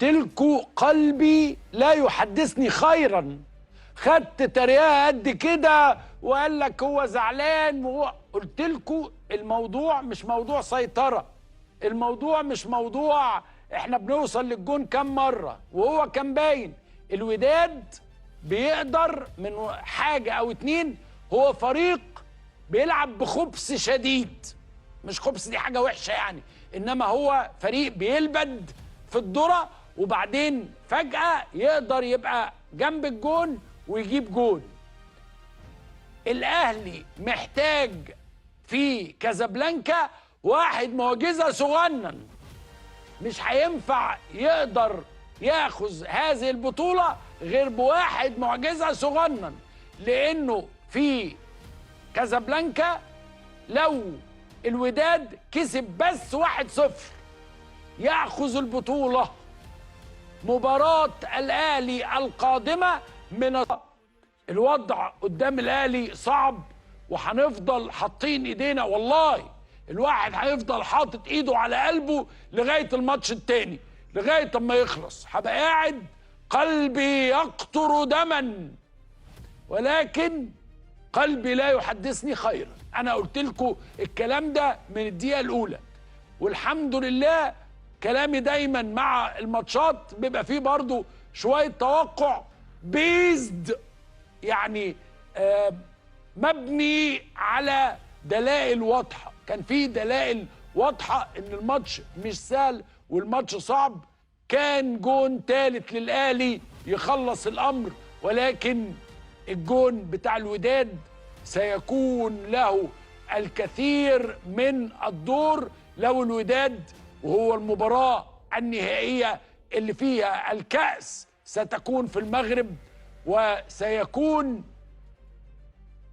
قلت لكم قلبي لا يحدثني خيرا. خدت تريقه قد كده وقال لك هو زعلان قلت لكم الموضوع مش موضوع سيطره، الموضوع مش موضوع احنا بنوصل للجون كام مره، وهو كان باين الوداد بيقدر من حاجه او اتنين. هو فريق بيلعب بخبث شديد، مش خبث دي حاجه وحشه يعني، انما هو فريق بيلبد في الذره وبعدين فجاه يقدر يبقى جنب الجون ويجيب جون. الاهلي محتاج في كازابلانكا واحد معجزه صغنن، مش هينفع يقدر ياخذ هذه البطوله غير بواحد معجزه صغنن، لانه في كازابلانكا لو الوداد كسب بس 1-0 ياخذ البطوله. مباراه الاهلي القادمه من الوضع قدام الاهلي صعب، وهنفضل حاطين ايدينا، والله الواحد هيفضل حاطط ايده على قلبه لغايه الماتش التاني، لغايه اما يخلص هبقى قاعد قلبي يقطر دما، ولكن قلبي لا يحدثني خيرا. انا قلت لكم الكلام ده من الدقيقه الاولى، والحمد لله كلامي دايما مع الماتشات بيبقى فيه برضو شويه توقع بيزد، يعني مبني على دلائل واضحه. كان في دلائل واضحه ان الماتش مش سهل والماتش صعب. كان جون ثالث للاهلي يخلص الامر، ولكن الجون بتاع الوداد سيكون له الكثير من الدور لو الوداد، وهو المباراة النهائية اللي فيها الكأس ستكون في المغرب، وسيكون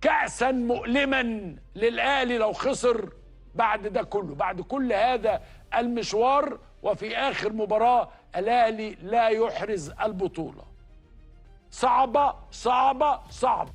كأسا مؤلما للأهلي لو خسر بعد ده كله، بعد كل هذا المشوار، وفي آخر مباراة الأهلي لا يحرز البطولة. صعبة صعبة صعبة.